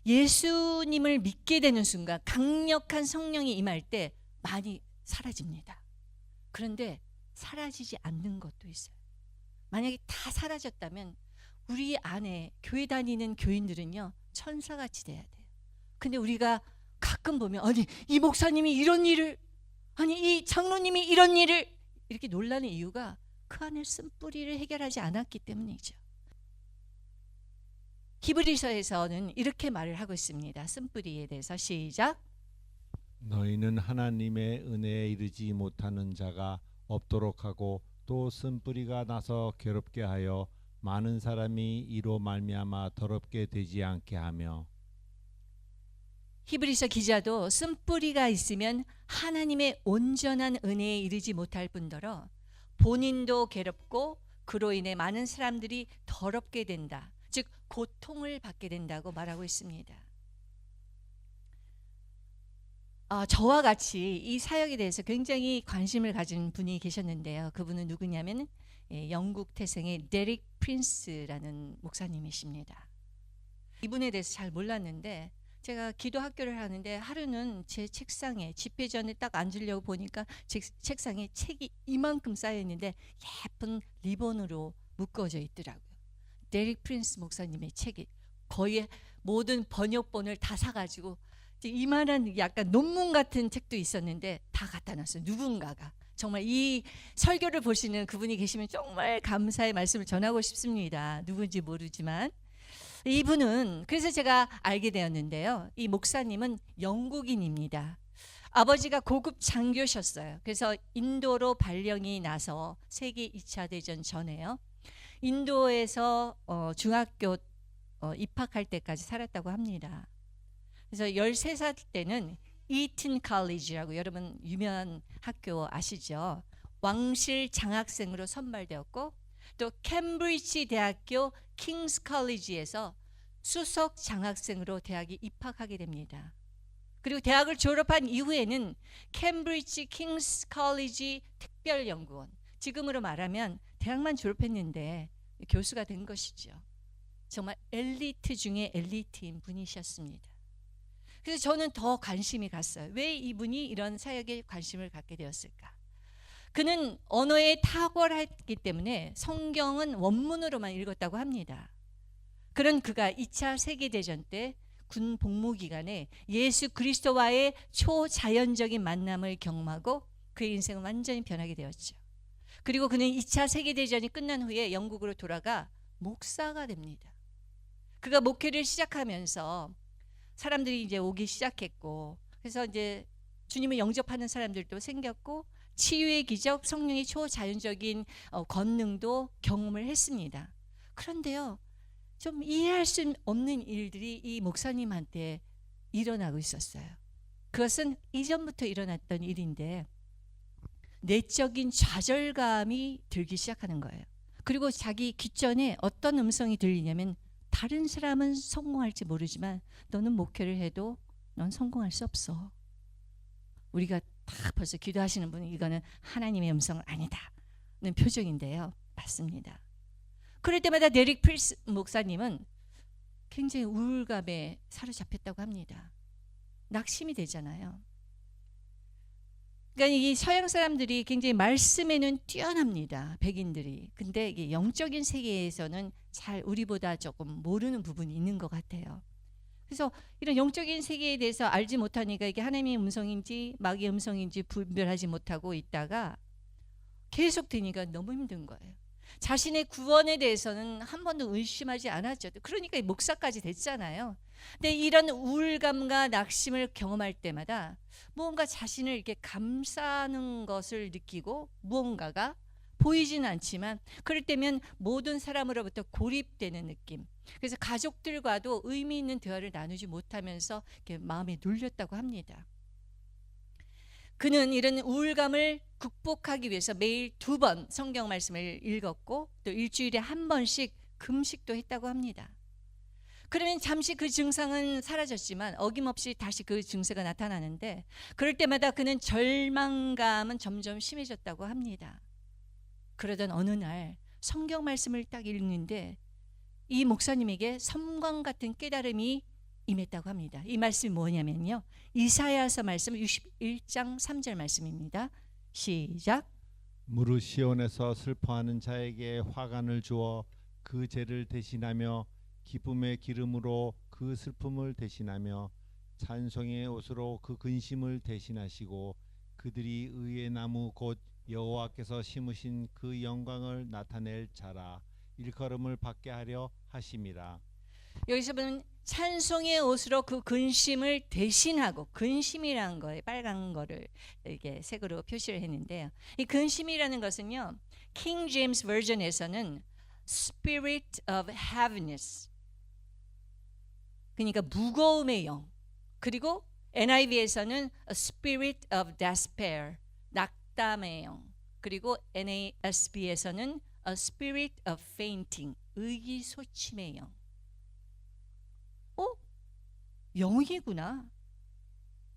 예수님을 믿게 되는 순간 강력한 성령이 임할 때 많이 사라집니다. 그런데 사라지지 않는 것도 있어요. 만약에 다 사라졌다면 우리 안에 교회 다니는 교인들은요, 천사같이 돼야 돼요. 근데 우리가 가끔 보면, 아니 이 목사님이 이런 일을, 아니 이 장로님이 이런 일을, 이렇게 놀라는 이유가 그 안에 쓴뿌리를 해결하지 않았기 때문이죠. 히브리서에서는 이렇게 말을 하고 있습니다. 쓴뿌리에 대해서 시작. 너희는 하나님의 은혜에 이르지 못하는 자가 없도록 하고 또 쓴뿌리가 나서 괴롭게 하여 많은 사람이 이로 말미암아 더럽게 되지 않게 하며. 히브리서 기자도 쓴뿌리가 있으면 하나님의 온전한 은혜에 이르지 못할 뿐더러 본인도 괴롭고 그로 인해 많은 사람들이 더럽게 된다. 즉 고통을 받게 된다고 말하고 있습니다. 저와 같이 이 사역에 대해서 굉장히 관심을 가진 분이 계셨는데요. 그분은 누구냐면 영국 태생의 데릭 프린스라는 목사님이십니다. 이분에 대해서 잘 몰랐는데 제가 기도 학교를 하는데 하루는 제 책상에 집회 전에 딱 앉으려고 보니까 제 책상에 책이 이만큼 쌓여 있는데 예쁜 리본으로 묶어져 있더라고요. 데릭 프린스 목사님의 책이 거의 모든 번역본을 다 사가지고 이만한 약간 논문 같은 책도 있었는데 다 갖다 놨어요. 누군가가. 정말 이 설교를 보시는 그분이 계시면 정말 감사의 말씀을 전하고 싶습니다. 누군지 모르지만 이분은, 그래서 제가 알게 되었는데요, 이 목사님은 영국인입니다. 아버지가 고급 장교셨어요. 그래서 인도로 발령이 나서 세계 2차 대전 전에요, 인도에서 중학교 입학할 때까지 살았다고 합니다. 그래서 13살 때는 이튼 칼리지라고, 여러분 유명한 학교 아시죠? 왕실 장학생으로 선발되었고 또 캠브리지 대학교 킹스 컬리지에서 수석 장학생으로 대학에 입학하게 됩니다. 그리고 대학을 졸업한 이후에는 캠브리지 킹스 컬리지 특별연구원, 지금으로 말하면 대학만 졸업했는데 교수가 된 것이죠. 정말 엘리트 중에 엘리트인 분이셨습니다. 그래서 저는 더 관심이 갔어요. 왜 이분이 이런 사역에 관심을 갖게 되었을까? 그는 언어에 탁월했기 때문에 성경은 원문으로만 읽었다고 합니다. 그런 그가 2차 세계대전 때 군 복무 기간에 예수 그리스도와의 초자연적인 만남을 경험하고 그의 인생은 완전히 변하게 되었죠. 그리고 그는 2차 세계대전이 끝난 후에 영국으로 돌아가 목사가 됩니다. 그가 목회를 시작하면서 사람들이 이제 오기 시작했고, 그래서 이제 주님을 영접하는 사람들도 생겼고, 치유의 기적, 성령의 초자연적인 권능도 경험을 했습니다. 그런데요, 좀 이해할 수 없는 일들이 이 목사님한테 일어나고 있었어요. 그것은 이전부터 일어났던 일인데 내적인 좌절감이 들기 시작하는 거예요. 그리고 자기 귓전에 어떤 음성이 들리냐면, 다른 사람은 성공할지 모르지만 너는 목회를 해도 넌 성공할 수 없어. 우리가 다 벌써 기도하시는 분은 이거는 하나님의 음성은 아니다는 표정인데요, 맞습니다. 그럴 때마다 데릭 프린스 목사님은 굉장히 우울감에 사로잡혔다고 합니다. 낙심이 되잖아요. 그러니까 이 서양 사람들이 굉장히 말씀에는 뛰어납니다, 백인들이. 근데 이게 영적인 세계에서는 잘 우리보다 조금 모르는 부분이 있는 것 같아요. 그래서 이런 영적인 세계에 대해서 알지 못하니까 이게 하나님의 음성인지 마귀의 음성인지 분별하지 못하고 있다가 계속 되니까 너무 힘든 거예요. 자신의 구원에 대해서는 한 번도 의심하지 않았죠. 그러니까 목사까지 됐잖아요. 근데 이런 우울감과 낙심을 경험할 때마다 무언가 자신을 이렇게 감싸는 것을 느끼고 무언가가 보이지는 않지만 그럴 때면 모든 사람으로부터 고립되는 느낌. 그래서 가족들과도 의미 있는 대화를 나누지 못하면서 이렇게 마음에 눌렸다고 합니다. 그는 이런 우울감을 극복하기 위해서 매일 2번 성경 말씀을 읽었고 또 일주일에 1번씩 금식도 했다고 합니다. 그러면 잠시 그 증상은 사라졌지만 어김없이 다시 그 증세가 나타나는데 그럴 때마다 그는 절망감은 점점 심해졌다고 합니다. 그러던 어느 날 성경 말씀을 딱 읽는데 이 목사님에게 섬광 같은 깨달음이 임했다고 합니다. 이 말씀이 뭐냐면요, 이사야서 말씀 61장 3절 말씀입니다. 시작. 무릇 시온에서 슬퍼하는 자에게 화관을 주어 그 죄를 대신하며 기쁨의 기름으로 그 슬픔을 대신하며 찬송의 옷으로 그 근심을 대신하시고 그들이 의의 나무 곧 여호와께서 심으신 그 영광을 나타낼 자라 일컬음을 받게 하려 하심이라. 여기서 보면 찬송의 옷으로 그 근심을 대신하고, 근심이라는 거에 빨간 거를 이렇게 색으로 표시를 했는데요. 이 근심이라는 것은요, 킹 제임스 버전에서는 spirit of heaviness, 그러니까 무거움의 영, 그리고 NIV에서는 a spirit of despair, 낙담의 영, 그리고 NASB에서는 a spirit of fainting, 의기소침의 영. 영이구나.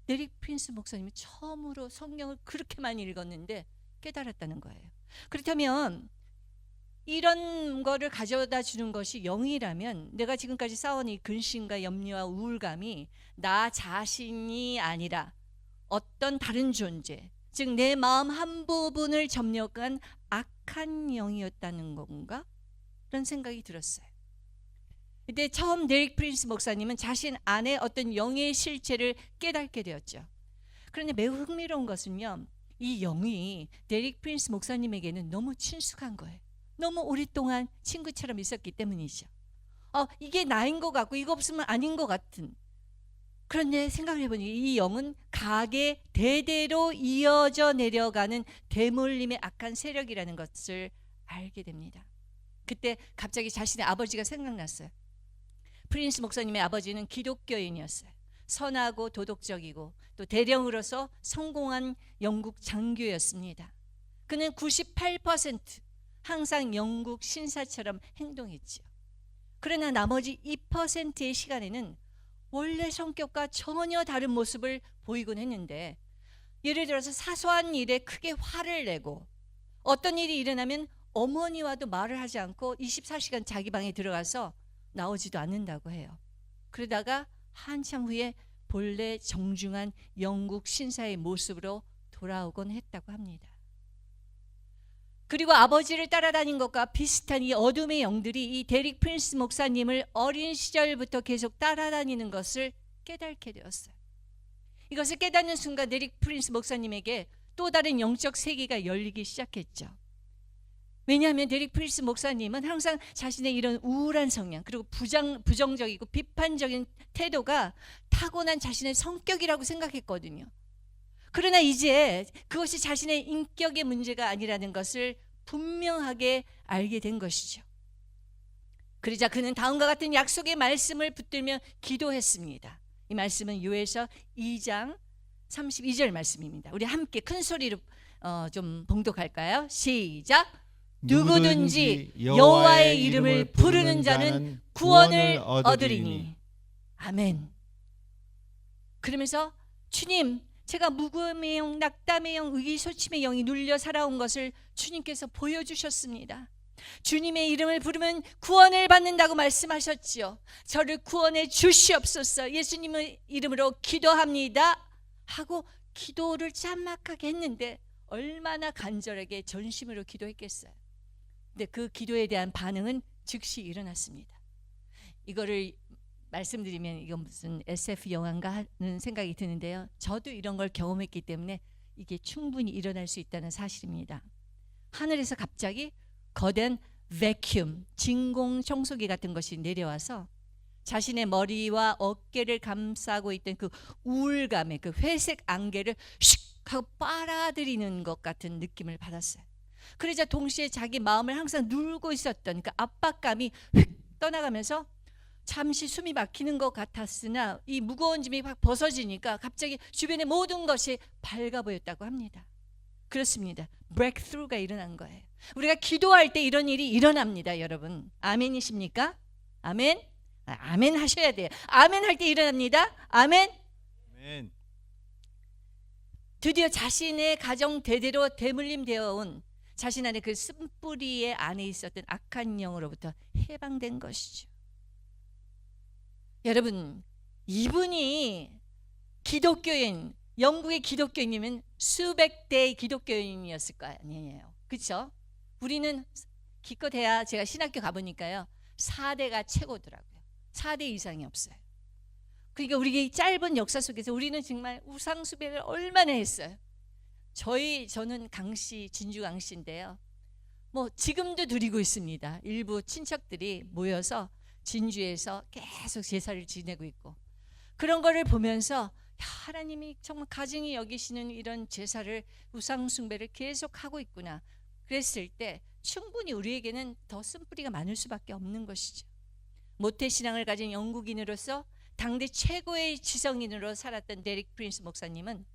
데릭 프린스 목사님이 처음으로 성경을 그렇게 많이 읽었는데 깨달았다는 거예요. 그렇다면 이런 거를 가져다 주는 것이 영이라면 내가 지금까지 쌓아온 이 근심과 염려와 우울감이 나 자신이 아니라 어떤 다른 존재, 즉 내 마음 한 부분을 점령한 악한 영이었다는 건가? 그런 생각이 들었어요. 그때 처음 데릭 프린스 목사님은 자신 안에 어떤 영의 실체를 깨닫게 되었죠. 그런데 매우 흥미로운 것은요, 이 영이 데릭 프린스 목사님에게는 너무 친숙한 거예요. 너무 오랫동안 친구처럼 있었기 때문이죠. 이게 나인 것 같고 이거 없으면 아닌 것 같은. 그런데 생각을 해보니 이 영은 가게 대대로 이어져 내려가는 대물림의 악한 세력이라는 것을 알게 됩니다. 그때 갑자기 자신의 아버지가 생각났어요. 프린스 목사님의 아버지는 기독교인이었어요. 선하고 도덕적이고 또 대령으로서 성공한 영국 장교였습니다. 그는 98% 항상 영국 신사처럼 행동했지요. 그러나 나머지 2%의 시간에는 원래 성격과 전혀 다른 모습을 보이곤 했는데, 예를 들어서 사소한 일에 크게 화를 내고 어떤 일이 일어나면 어머니와도 말을 하지 않고 24시간 자기 방에 들어가서 나오지도 않는다고 해요. 그러다가 한참 후에 본래 정중한 영국 신사의 모습으로 돌아오곤 했다고 합니다. 그리고 아버지를 따라다닌 것과 비슷한 이 어둠의 영들이 이 데릭 프린스 목사님을 어린 시절부터 계속 따라다니는 것을 깨닫게 되었어요. 이것을 깨닫는 순간 데릭 프린스 목사님에게 또 다른 영적 세계가 열리기 시작했죠. 왜냐하면 데릭 프린스 목사님은 항상 자신의 이런 우울한 성향, 그리고 부정적이고 비판적인 태도가 타고난 자신의 성격이라고 생각했거든요. 그러나 이제 그것이 자신의 인격의 문제가 아니라는 것을 분명하게 알게 된 것이죠. 그러자 그는 다음과 같은 약속의 말씀을 붙들며 기도했습니다. 이 말씀은 요엘서 2장 32절 말씀입니다. 우리 함께 큰 소리로 좀 봉독할까요? 시작. 누구든지 여호와의 이름을 부르는 자는 구원을 얻으리니. 아멘. 그러면서 주님, 제가 무거움의 영, 낙담의 영, 의기소침의 영이 눌려 살아온 것을 주님께서 보여주셨습니다. 주님의 이름을 부르면 구원을 받는다고 말씀하셨지요. 저를 구원해 주시옵소서. 예수님의 이름으로 기도합니다 하고 기도를 짤막하게 했는데 얼마나 간절하게 전심으로 기도했겠어요. 근데 그 기도에 대한 반응은 즉시 일어났습니다. 이거를 말씀드리면 이건 무슨 SF 영화인가 하는 생각이 드는데요. 저도 이런 걸 경험했기 때문에 이게 충분히 일어날 수 있다는 사실입니다. 하늘에서 갑자기 거대한 베큐um, 진공 청소기 같은 것이 내려와서 자신의 머리와 어깨를 감싸고 있던 그 우울감의 그 회색 안개를 슉 하고 빨아들이는 것 같은 느낌을 받았어요. 그러자 동시에 자기 마음을 항상 누르고 있었던 그 압박감이 휙 떠나가면서 잠시 숨이 막히는 것 같았으나 이 무거운 짐이 확 벗어지니까 갑자기 주변의 모든 것이 밝아 보였다고 합니다. 그렇습니다. 브레이크스루가 일어난 거예요. 우리가 기도할 때 이런 일이 일어납니다, 여러분. 아멘이십니까? 아멘? 아멘 하셔야 돼요. 아멘 할 때 일어납니다. 아멘. 아멘. 드디어 자신의 가정 대대로 대물림되어 온 자신 안에 그 쓴뿌리의 안에 있었던 악한 영으로부터 해방된 것이죠. 여러분, 이분이 기독교인, 영국의 기독교인이면 수백 대의 기독교인이었을 거 아니에요. 그렇죠? 우리는 기껏해야 제가 신학교 가보니까요, 4대가 최고더라고요. 4대 이상이 없어요. 그러니까 우리 짧은 역사 속에서 우리는 정말 우상숭배를 얼마나 했어요. 저는 강씨, 진주 강씨인데요. 뭐 지금도 누리고 있습니다. 일부 친척들이 모여서 진주에서 계속 제사를 지내고 있고, 그런 거를 보면서 하나님이 정말 가증히 여기시는 이런 제사를, 우상숭배를 계속 하고 있구나. 그랬을 때 충분히 우리에게는 더 쓴뿌리가 많을 수밖에 없는 것이죠. 모태신앙을 가진 영국인으로서 당대 최고의 지성인으로 살았던 데릭 프린스 목사님은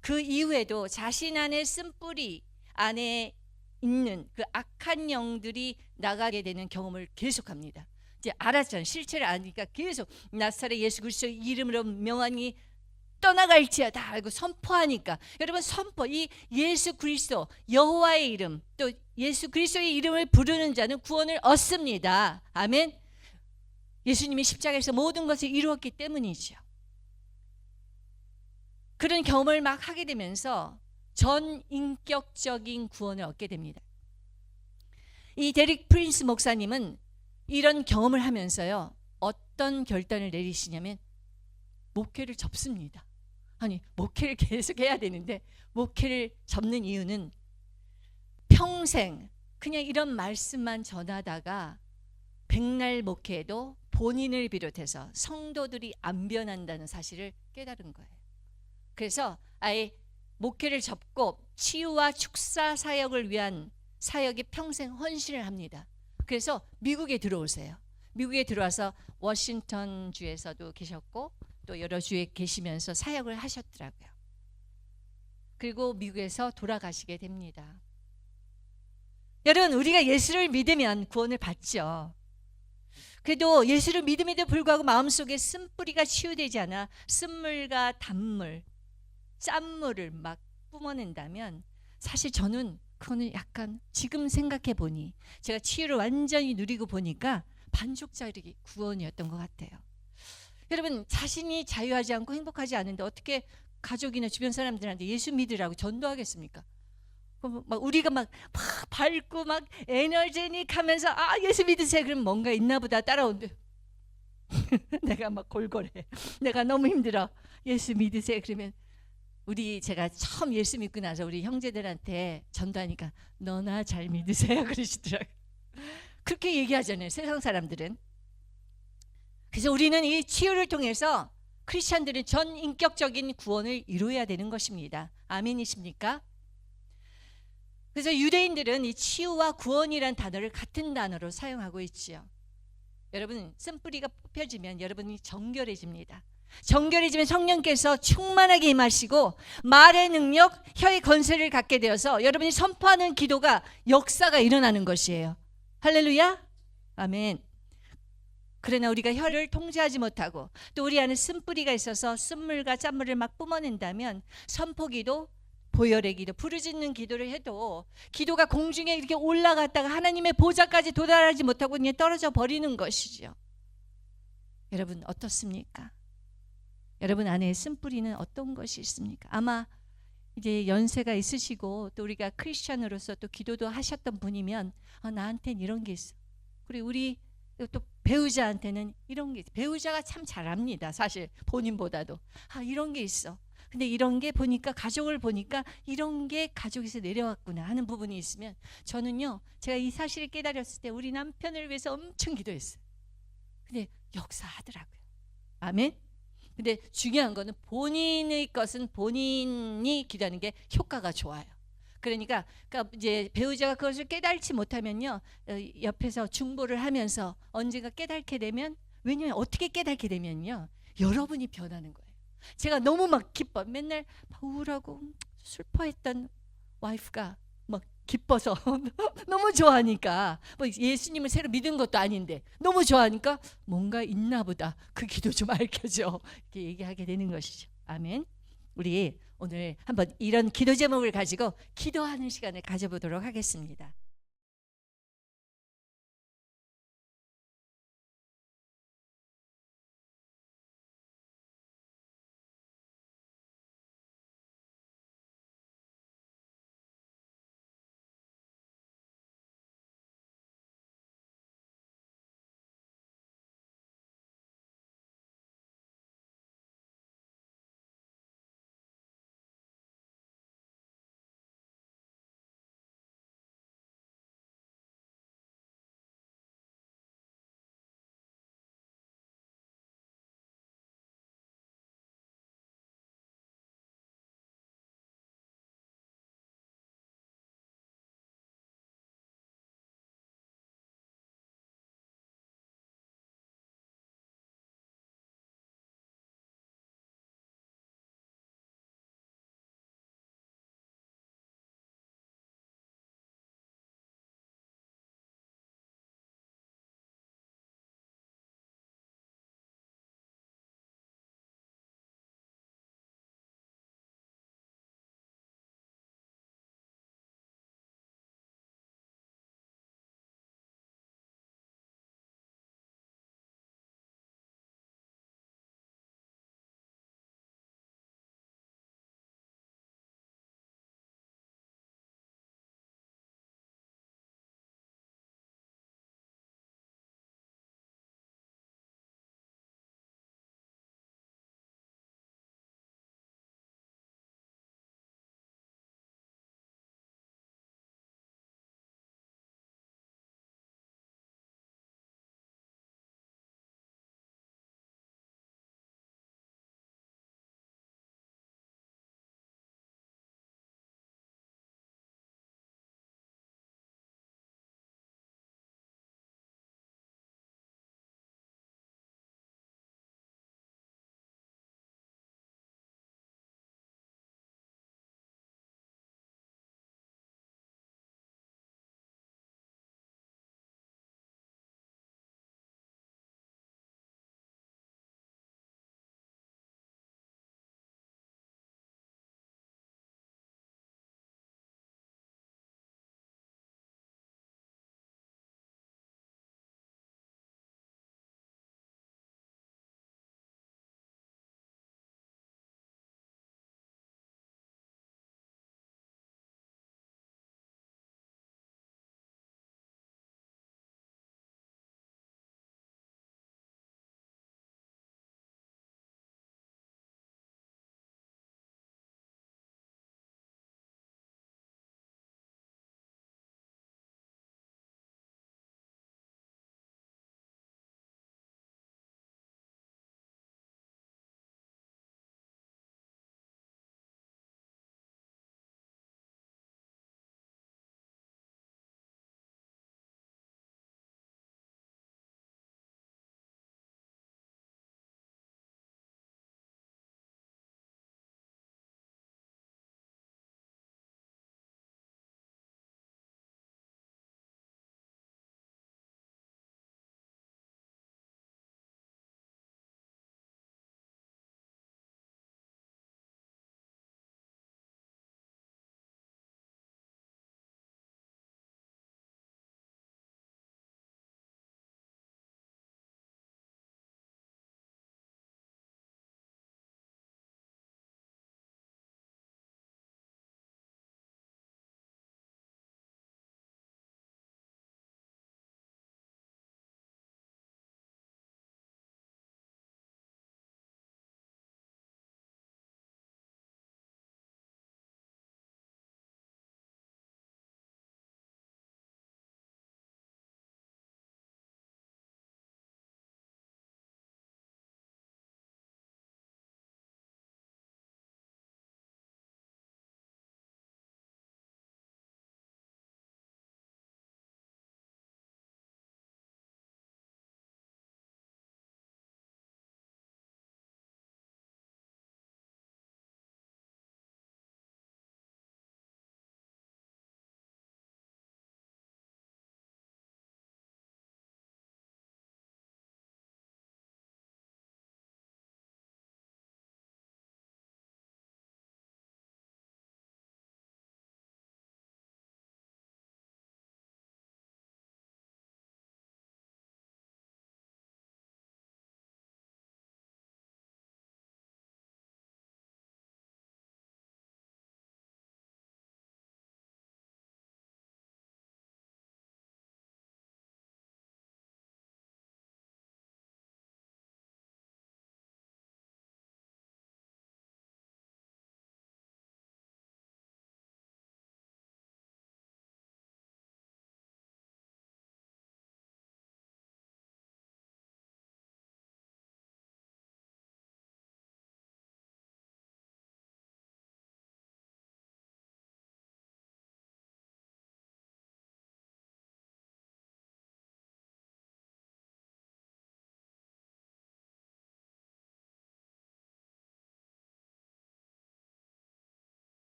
그 이후에도 자신 안에 쓴뿌리 안에 있는 그 악한 영들이 나가게 되는 경험을 계속합니다. 이제 알았잖아요. 실체를 아니까 계속 나사렛 예수 그리스도의 이름으로 명하니 떠나갈지어다 알고 선포하니까, 여러분, 선포, 이 예수 그리스도 여호와의 이름, 또 예수 그리스도의 이름을 부르는 자는 구원을 얻습니다. 아멘. 예수님이 십자가에서 모든 것을 이루었기 때문이죠. 그런 경험을 막 하게 되면서 전인격적인 구원을 얻게 됩니다. 이 데릭 프린스 목사님은 이런 경험을 하면서요, 어떤 결단을 내리시냐면 목회를 접습니다. 아니, 목회를 계속 해야 되는데 목회를 접는 이유는 평생 그냥 이런 말씀만 전하다가 백날 목회에도 본인을 비롯해서 성도들이 안 변한다는 사실을 깨달은 거예요. 그래서 아예 목회를 접고 치유와 축사 사역을 위한 사역에 평생 헌신을 합니다. 그래서 미국에 들어오세요. 미국에 들어와서 워싱턴 주에서도 계셨고 또 여러 주에 계시면서 사역을 하셨더라고요. 그리고 미국에서 돌아가시게 됩니다. 여러분, 우리가 예수를 믿으면 구원을 받죠. 그래도 예수를 믿음에도 불구하고 마음속에 쓴뿌리가 치유되지 않아 쓴물과 단물, 짠물을 막 뿜어낸다면, 사실 저는 그거는 약간 지금 생각해 보니, 제가 치유를 완전히 누리고 보니까 반쪽짜리 구원이었던 것 같아요. 여러분, 자신이 자유하지 않고 행복하지 않은데 어떻게 가족이나 주변 사람들한테 예수 믿으라고 전도하겠습니까? 막 우리가 막 밝고 막 에너제닉 하면서 예수 믿으세요. 그럼 뭔가 있나 보다 따라오는데 내가 막 골골해. 내가 너무 힘들어. 예수 믿으세요. 그러면 제가 처음 예수 믿고 나서 우리 형제들한테 전도하니까 너나 잘 믿으세요 그러시더라고요. 그렇게 얘기하잖아요, 세상 사람들은. 그래서 우리는 이 치유를 통해서 크리스찬들은 전인격적인 구원을 이루어야 되는 것입니다. 아멘이십니까? 그래서 유대인들은 이 치유와 구원이란 단어를 같은 단어로 사용하고 있지요. 여러분, 쓴뿌리가 뽑혀지면 여러분이 정결해집니다. 정결해지면 성령께서 충만하게 임하시고 말의 능력, 혀의 권세를 갖게 되어서 여러분이 선포하는 기도가 역사가 일어나는 것이에요. 할렐루야? 아멘. 그러나 우리가 혀를 통제하지 못하고 또 우리 안에 쓴뿌리가 있어서 쓴물과 짠물을 막 뿜어낸다면 선포기도, 보혈의 기도, 부르짖는 기도를 해도 기도가 공중에 이렇게 올라갔다가 하나님의 보좌까지 도달하지 못하고 그냥 떨어져 버리는 것이죠. 여러분, 어떻습니까? 여러분 안에 쓴뿌리는 어떤 것이 있습니까? 아마 이제 연세가 있으시고 또 우리가 크리스찬으로서 또 기도도 하셨던 분이면 나한테는 이런 게 있어. 그리고 우리 또 배우자한테는 이런 게 있어. 배우자가 참 잘합니다. 사실 본인보다도. 이런 게 있어. 근데 이런 게 보니까, 가족을 보니까 이런 게 가족에서 내려왔구나 하는 부분이 있으면, 저는요, 제가 이 사실을 깨달았을 때 우리 남편을 위해서 엄청 기도했어요. 근데 역사하더라고요. 아멘. 근데 중요한 거는 본인의 것은 본인이 기도하는 게 효과가 좋아요. 그러니까 이제 배우자가 그것을 깨달지 못하면요, 옆에서 중보를 하면서 언젠가 깨닫게 되면, 왜냐면 어떻게 깨닫게 되면요, 여러분이 변하는 거예요. 제가 너무 막 기뻐, 맨날 우울하고 슬퍼했던 와이프가 막 기뻐서 너무 좋아하니까, 뭐 예수님을 새로 믿은 것도 아닌데 너무 좋아하니까 뭔가 있나 보다, 그 기도 좀 알려줘, 이렇게 얘기하게 되는 것이죠. 아멘. 우리 오늘 한번 이런 기도 제목을 가지고 기도하는 시간을 가져보도록 하겠습니다.